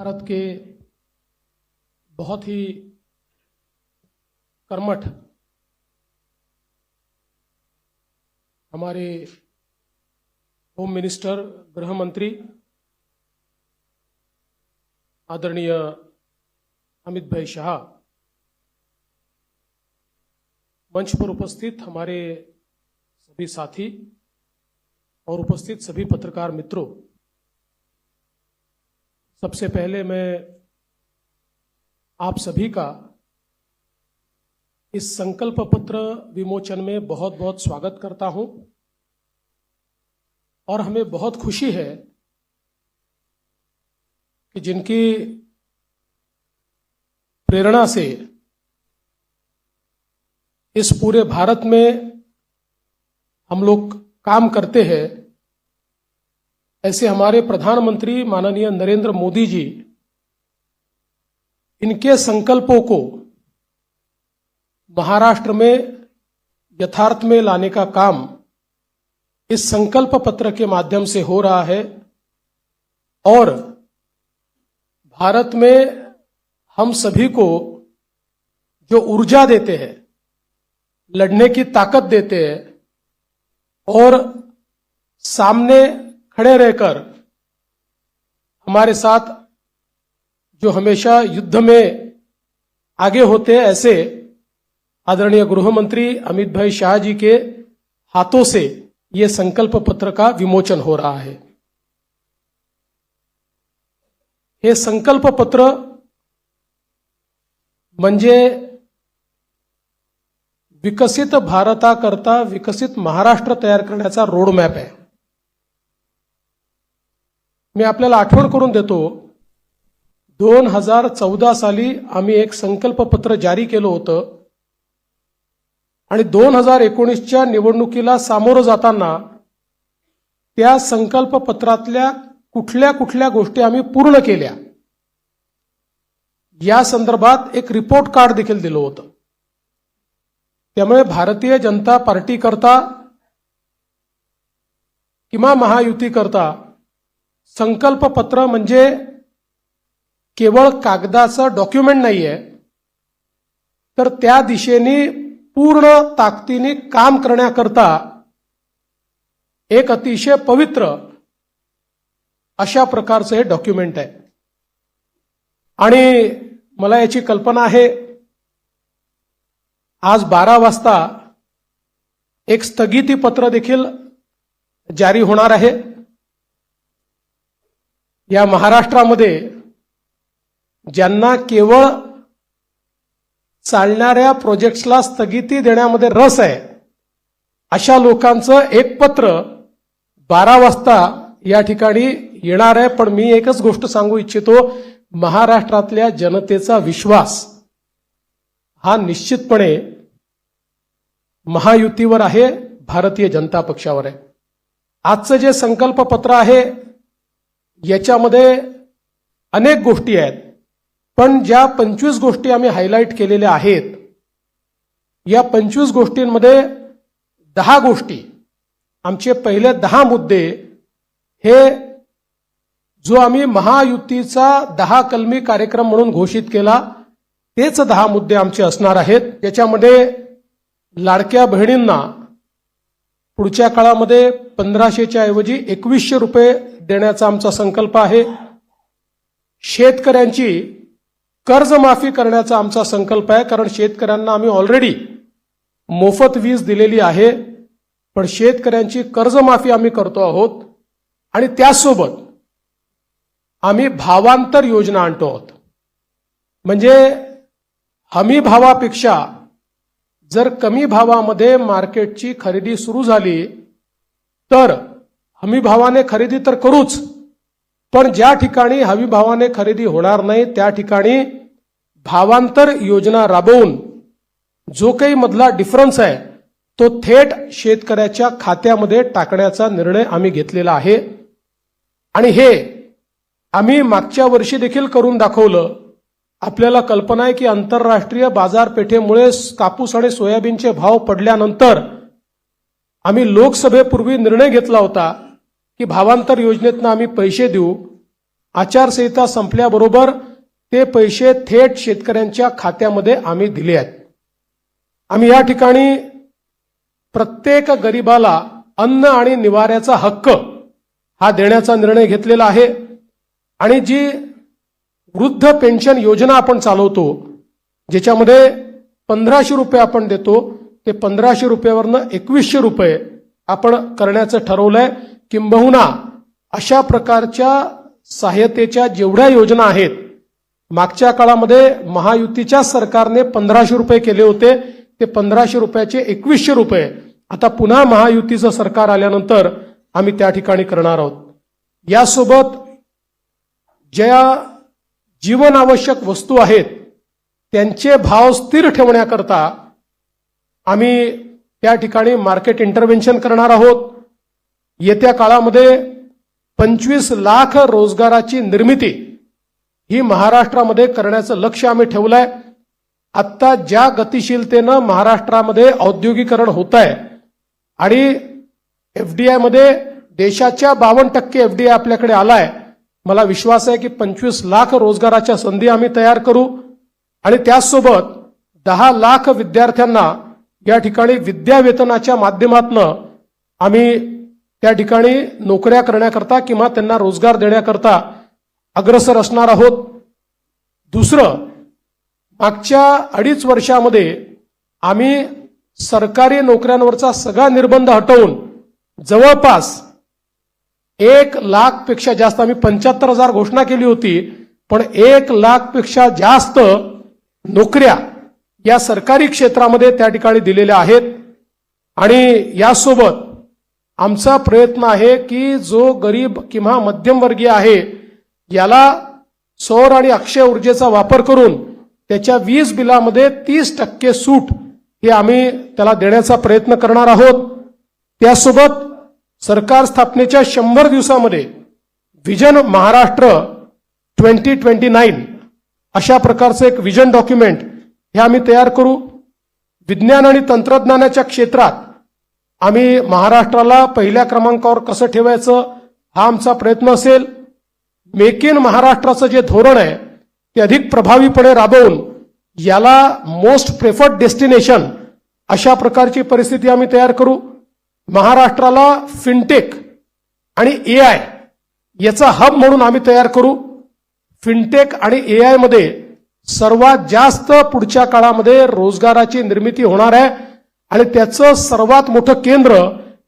भारत के बहुत ही कर्मठ हमारे होम मिनिस्टर, गृह मंत्री आदरणीय अमित भाई शाह, मंच पर उपस्थित हमारे सभी साथी और उपस्थित सभी पत्रकार मित्रों, सबसे पहले मैं आप सभी का इस संकल्प पत्र विमोचन में बहुत बहुत स्वागत करता हूं और हमें बहुत खुशी है कि जिनकी प्रेरणा से इस पूरे भारत में हम लोग काम करते हैं, ऐसे हमारे प्रधानमंत्री माननीय नरेंद्र मोदी जी, इनके संकल्पों को महाराष्ट्र में यथार्थ में लाने का काम इस संकल्प पत्र के माध्यम से हो रहा है। और भारत में हम सभी को जो ऊर्जा देते हैं, लड़ने की ताकत देते हैं और सामने खड़े रहकर हमारे साथ जो हमेशा युद्ध में आगे होते हैं, ऐसे आदरणीय गृह मंत्री अमित भाई शाह जी के हाथों से ये संकल्प पत्र का विमोचन हो रहा है। हे संकल्प पत्र म्हणजे विकसित भारताकरता विकसित महाराष्ट्र तयार करण्याचा रोडमॅप आहे। मी आपल्याला आठवण करून देतो, 2014 साली आम्ही एक संकल्प पत्र जारी केलं होतं आणि 2019च्या निवडणुकीला सामोरं जाताना त्या संकल्प पत्रातल्या कुठल्या कुठल्या गोष्टी आम्ही पूर्ण केल्या या संदर्भात एक रिपोर्ट कार्ड देखील दिलं होतं। त्यामुळे भारतीय जनता पार्टी करता किंवा महायुती करता संकल्प पत्र म्हणजे केवळ कागदाचं डॉक्युमेंट नाहीये, तर त्या दिशेने पूर्ण ताकदीने काम करण्याकरता एक अतिशय पवित्र अशा प्रकारचं हे डॉक्युमेंट आहे। आणि मला याची कल्पना आहे, आज 12 वाजता एक स्थगिती पत्र देखील जारी होणार आहे। या महाराष्ट्रामध्ये ज्यांना केवळ चालणाऱ्या प्रोजेक्ट्सला स्थगिती देण्यामध्ये रस आहे, अशा लोकांचं एक पत्र 12 वाजता या ठिकाणी येणार आहे। पण मी एकच गोष्ट सांगू इच्छितो, महाराष्ट्रातल्या जनतेचा विश्वास हा निश्चितपणे महायुतीवर आहे, भारतीय जनता पक्षावर आहे। आजचं जे संकल्प पत्र आहे याच्यामध्ये अनेक गोष्टी आहेत, पण ज्या 25 गोष्टी आम्ही हायलाइट केलेल्या आहेत, या 25 गोष्टींमध्ये 10 गोष्टी, आमचे पहिले 10 मुद्दे हे जो आम्ही महायुतीचा 10 कलमी कार्यक्रम म्हणून घोषित केला, तेच 10 मुद्दे आमचे असणार आहेत। याच्यामध्ये लाडक्या बहिणींना पुढच्या काळामध्ये 1500च्या ऐवजी 2100 रुपये देण्याचा आमचा संकल्प आहे। शेतकऱ्यांची कर्जमाफी करण्याचा आमचा संकल्प आहे, कारण शेतकऱ्यांना आम्ही ऑलरेडी मोफत वीज दिलेली आहे, पण शेतकऱ्यांची कर्जमाफी आम्ही करतो आहोत। आणि त्यासोबत आम्ही भावांतर योजना आणतो आहोत, म्हणजे हमी भावापेक्षा जर कमी भावामध्ये मार्केटची खरेदी सुरू झाली तर हमी भावाने खरेदी तर करूच, पण ज्या ठिकाणी हमी भावाने खरेदी होणार नाही त्या ठिकाणी भावांतर योजना राबवून जो काही मधला डिफरन्स आहे तो थेट शेतकऱ्याच्या खात्यामध्ये टाकण्याचा निर्णय आम्ही घेतलेला आहे। आणि हे आम्ही मागच्या वर्षी देखील करून दाखवलं। आपल्याला कल्पना आहे की आंतरराष्ट्रीय बाजारपेठेमुळे कापूस आणि सोयाबीनचे भाव पडल्यानंतर आम्ही लोकसभेपूर्वी निर्णय घेतला होता की भावांतर योजनेतून आम्ही पैसे देऊ, आचारसंहिता संपल्याबरोबर ते पैसे थेट शेतकऱ्यांच्या खात्यामध्ये आम्ही दिले आहेत. आम्ही या ठिकाणी प्रत्येक गरिबाला अन्न आणि निवाऱ्याचा हक्क हा देण्याचा निर्णय घेतलेला आहे. आणि जी वृद्ध पेन्शन योजना आपण चालवतो, ज्याच्यामध्ये 1500 रुपये आपण देतो, ते 1500 रुपयावरनं 2100 रुपये आपण करण्याचं ठरवलंय. किंबहुना अशा प्रकारच्या सहाय्यतेच्या जेवढ्या योजना आहेत, मागच्या काळामध्ये महायुतीच्या सरकारने 1500 रुपये केले होते, ते 1500 रुपयाचे 2100 रुपये आता पुन्हा महायुतीचं सरकार आल्यानंतर आम्ही त्या ठिकाणी करणार आहोत. यासोबत ज्या जीवनावश्यक वस्तू आहेत त्यांचे भाव स्थिर ठेवण्याकरता आम्ही त्या ठिकाणी मार्केट इंटरव्हेन्शन करणार आहोत. येत्या काळामध्ये 25 लाख रोजगाराची निर्मिती ही महाराष्ट्रामध्ये करण्याचं लक्ष्य आम्ही ठेवलंय. आत्ता ज्या गतिशीलतेनं महाराष्ट्रामध्ये औद्योगिकरण होत आहे आणि एफडीआय मध्ये देशाच्या 52% एफडीआय आपल्याकडे आलाय, मला विश्वास आहे की 25 लाख रोजगाराच्या संधी आम्ही तयार करू. आणि त्याचसोबत 10 लाख विद्यार्थ्यांना या ठिकाणी विद्यावेतनाच्या माध्यमातून आम्ही त्या ठिकाणी नोकऱ्या करण्याकरता किंवा त्यांना रोजगार देण्याकरता अग्रसर असणार आहोत. दुसरं, मागच्या 2.5 वर्षामध्ये आम्ही सरकारी नोकऱ्यांवरचा सगळा निर्बंध हटवून जवळपास 1 लाखपेक्षा जास्त, आम्ही 75,000 घोषणा केली होती, पण 1 लाखपेक्षा जास्त नोकऱ्या या सरकारी क्षेत्रामध्ये त्या ठिकाणी दिलेल्या आहेत. आणि यासोबत आमचा प्रयत्न आहे की जो गरीब किंवा मध्यमवर्गीय आहे याला सौर आणि अक्षय ऊर्जेचा वापर करून त्याच्या वीज बिलामध्ये 30% सूट हे आम्ही त्याला देण्याचा प्रयत्न करणार आहोत. त्यासोबत सरकार स्थापनेच्या 100 दिवसामध्ये विजन महाराष्ट्र 2029 अशा प्रकारचं एक विजन डॉक्युमेंट हे आम्ही तयार करू. विज्ञान आणि तंत्रज्ञानाच्या क्षेत्रात आम्ही महाराष्ट्राला पहिल्या क्रमांकावर कसं ठेवायचं हा आमचा प्रयत्न असेल. मेक इन महाराष्ट्राचं जे धोरण आहे ते अधिक प्रभावीपणे राबवून याला मोस्ट प्रेफर्ड डेस्टिनेशन अशा प्रकारची परिस्थिती आम्ही तयार करू. महाराष्ट्राला फिनटेक आणि एआय याचा हब म्हणून आम्ही तयार करू. फिनटेक आणि एआय मध्ये सर्वात जास्त पुढच्या काळामध्ये रोजगाराची निर्मिती होणार आहे आणि त्याचं सर्वात मोठं केंद्र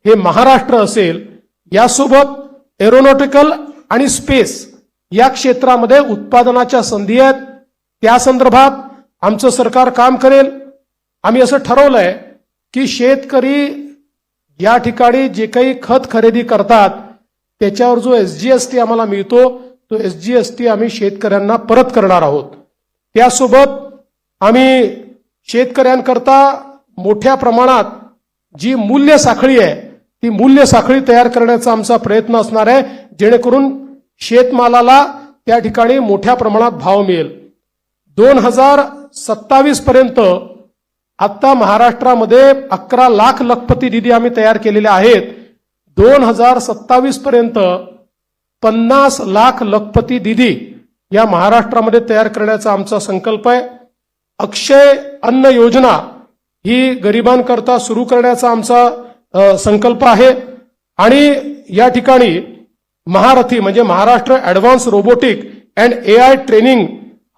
हे महाराष्ट्र असेल. यासोबत एरोनॉटिकल आणि स्पेस या क्षेत्रामध्ये उत्पादनाच्या संधी आहेत, त्या संदर्भात आमचं सरकार काम करेल. आम्ही असं ठरवलंय की शेतकरी या ठिकाणी जे काही खत खरेदी करतात त्याच्यावर जो एसजीएसटी आम्हाला मिळतो तो एसजीएसटी आम्ही शेतकऱ्यांना परत करणार आहोत. त्यासोबत आम्ही शेतकऱ्यांकरता मोठ्या प्रमाणात जी मूल्य साखळी आहे ती मूल्य साखळी तयार करण्याचा आमचा प्रयत्न असणार आहे, जेणेकरून शेतमालाला त्या ठिकाणी मोठ्या प्रमाणात भाव मिळेल. 2027 पर्यंत आता महाराष्ट्रामध्ये 11 लाख लखपती निधी आम्ही तयार केलेले आहेत. 2027 पर्यंत 50 लाख लखपती निधी या महाराष्ट्रामध्ये तयार करण्याचा आमचा संकल्प आहे. अक्षय अन्न योजना ही गरिबांकरता सुरू करण्याचा आमचा संकल्प आहे. आणि या ठिकाणी महारथी म्हणजे Maharashtra advance robotic and AI training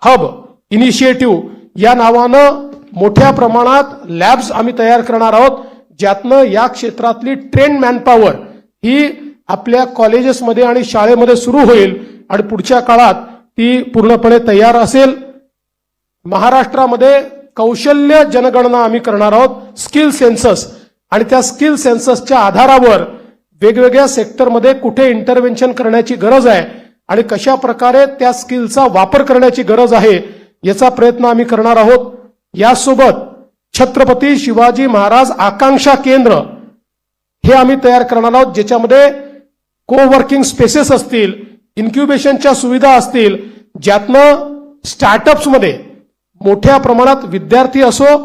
hub initiative या नावानं मोठ्या प्रमाणात लॅब्स आम्ही तयार करणार आहोत, ज्यातनं या क्षेत्रातली ट्रेन मॅनपॉवर ही आपल्या कॉलेजेसमध्ये आणि शाळेमध्ये सुरू होईल आणि पुढच्या काळात ती पूर्णपणे तयार असेल. महाराष्ट्रामध्ये कौशल्य जनगणना आम्ही करणार आहोत, स्किल सेन्सस, आणि त्या स्किल सेन्ससच्या आधारावर वेगवेगळ्या सेक्टरमध्ये कुठे इंटरव्हेन्शन करण्याची गरज आहे आणि कशा प्रकारे त्या स्किलचा वापर करण्याची गरज आहे याचा प्रयत्न आम्ही करणार आहोत. यासोबत छत्रपती शिवाजी महाराज आकांक्षा केंद्र हे आम्ही तयार करणार आहोत, ज्याच्यामध्ये कोवर्किंग स्पेसेस असतील, इन्क्युबेशनच्या सुविधा असतील, ज्यातनं स्टार्टअप्समध्ये मोठ्या प्रमाणात विद्यार्थी असो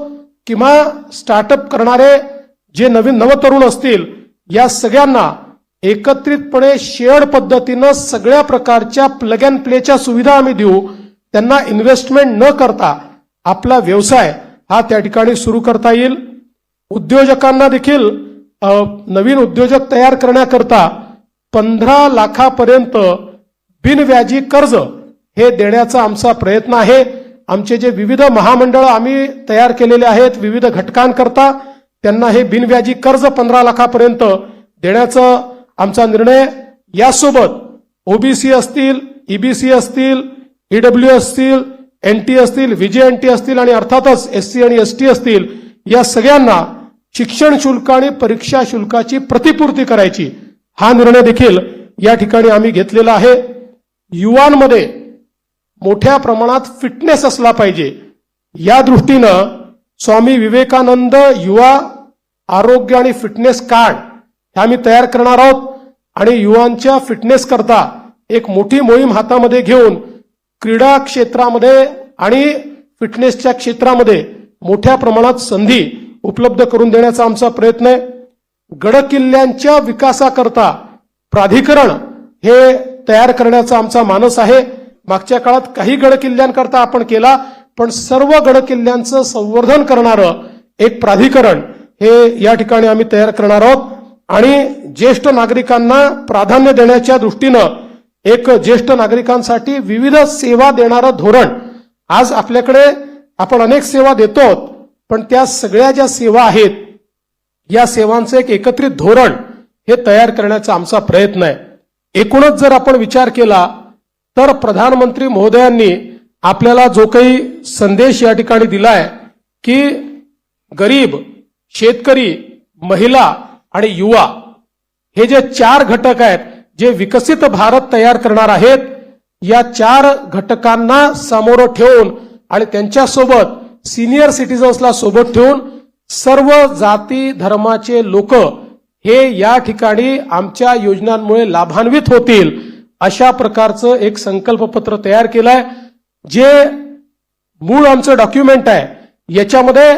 किंवा स्टार्टअप करणारे जे नवतरुण असतील या सगळ्यांना एकत्रितपणे शेअर्ड पद्धतीनं सगळ्या प्रकारच्या प्लग अँड प्लेच्या सुविधा आम्ही देऊ. त्यांना इन्व्हेस्टमेंट न करता आपला व्यवसाय हा त्या ठिकाणी सुरू करता येईल. उद्योजकांना देखील नवीन उद्योजक तयार करण्याकरता 15 लाखापर्यंत बिनव्याजी कर्ज हे देण्याचा आमचा प्रयत्न आहे. आमचे जे विविध महामंडळ आम्ही तयार केलेले आहेत विविध घटकांकरता त्यांना हे बिनव्याजी कर्ज 15 लाखापर्यंत देण्याचा आमचा निर्णय. यासोबत ओबीसी असतील, ईबीसी असतील, ईडब्ल्यू असतील, एनटी असतील, व्हीजेएनटी असतील आणि अर्थातच एससी आणि एसटी असतील या सगळ्यांना शिक्षण शुल्क आणि परीक्षा शुल्काची प्रतिपूर्ती करायची हा निर्णय देखील या ठिकाणी आम्ही घेतलेला आहे. युवांमध्ये मोठ्या प्रमाणात फिटनेस असला पाहिजे या दृष्टीनं स्वामी विवेकानंद युवा आरोग्य आणि फिटनेस कार्ड हे आम्ही तयार करणार आहोत आणि युवांच्या फिटनेस करता एक मोठी मोहीम हातामध्ये घेऊन क्रीडा क्षेत्रामध्ये आणि फिटनेसच्या क्षेत्रामध्ये मोठ्या प्रमाणात संधी उपलब्ध करून देण्याचा आमचा प्रयत्न आहे. गडकिल्ल्यांच्या विकासाकरता प्राधिकरण हे तयार करण्याचा आमचा मानस आहे. मागच्या काळात काही गडकिल्ल्यांकरता आपण केला पण सर्व गडकिल्ल्यांचं संवर्धन करणारं एक प्राधिकरण हे या ठिकाणी आम्ही तयार करणार आहोत आणि ज्येष्ठ नागरिकांना प्राधान्य देण्याच्या दृष्टीनं एक ज्येष्ठ नागरिकांसाठी विविध सेवा देणारं धोरण. आज आपल्याकडे आपण अनेक सेवा देतो पण त्या सगळ्या ज्या सेवा आहेत या सेवांचं एक एकत्रित धोरण हे तयार करण्याचा आमचा प्रयत्न आहे. एकूणच जर आपण विचार केला तर प्रधानमंत्री महोदयांनी आपल्याला जो काही संदेश या ठिकाणी दिलाय की गरीब, शेतकरी, महिला आणि युवा हे जे 4 घटक आहेत जे विकसित भारत तयार करणार आहेत या 4 घटकांना समोर ठेवून आणि त्यांच्यासोबत सिनियर सिटीजन्सला सोबत ठेवून सर्व जाती धर्माचे लोक हे या ठिकाणी आमच्या योजनांमुळे लाभान्वित होतील अशा प्रकारचं एक संकल्पपत्र तयार केलंय. जे मूळ आमचं डॉक्युमेंट आहे याच्यामध्ये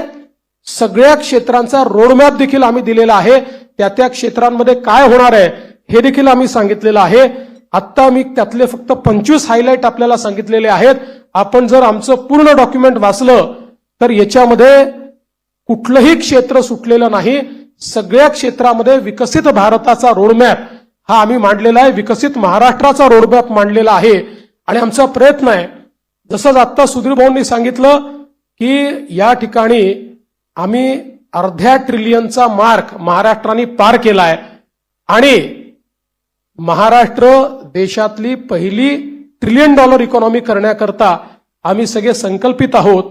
सगळ्या क्षेत्रांचा रोडमॅप देखील आम्ही दिलेला आहे. त्या क्षेत्रांमध्ये काय होणार आहे हे देखील आम्ही सांगितलेलं आहे. आत्ता मी त्यातले फक्त 25 हायलाइट आपल्याला सांगितलेले आहेत. आपण जर आमचं पूर्ण डॉक्युमेंट वाचलं तर याच्यामध्ये कुठलंही क्षेत्र सुटलेलं नाही. सगळ्या क्षेत्रामध्ये विकसित भारताचा रोडमॅप हा आम्ही मांडलेला आहे. विकसित महाराष्ट्राचा रोडमॅप मांडलेला आहे आणि आमचा प्रयत्न आहे जसं आत्ता सुधीर भाऊंनी सांगितलं की या ठिकाणी आम्ही अर्ध्या ट्रिलियनचा मार्क महाराष्ट्राने पार केलाय आणि महाराष्ट्र देशातली पहिली $1 ट्रिलियन इकॉनॉमी करण्याकरता आम्ही सगळे संकल्पित आहोत.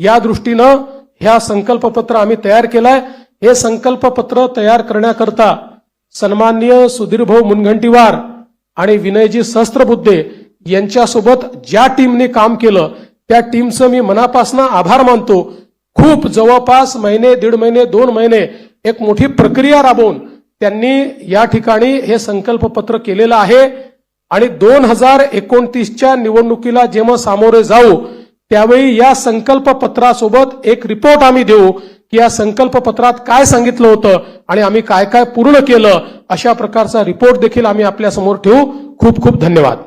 या दृष्टीनं ह्या संकल्पपत्र आम्ही तयार केलंय. हे संकल्पपत्र तयार करण्याकरता सन्माननीय सुधीरभाऊ मुनगंटीवार आणि विनयजी सहस्त्रबुद्धे यांच्यासोबत ज्या टीमने काम केलं त्या टीमचं मी मनापासून आभार मानतो. खूप जवळपास महिने, 1.5 महिने, 2 महिने एक मोठी प्रक्रिया राबवून त्यांनी या ठिकाणी हे संकल्पपत्र केलेलं आहे आणि 2029च्या निवडणुकीला जेव्हा सामोरे जाऊ त्यावेळी या संकल्पपत्रासोबत एक रिपोर्ट आम्ही देऊ की या संकल्पपत्रात काय सांगितलं होतं आणि आम्ही काय काय पूर्ण केलं अशा प्रकारचा रिपोर्ट देखील आम्ही आपल्या समोर ठेवू. खूप खूप धन्यवाद.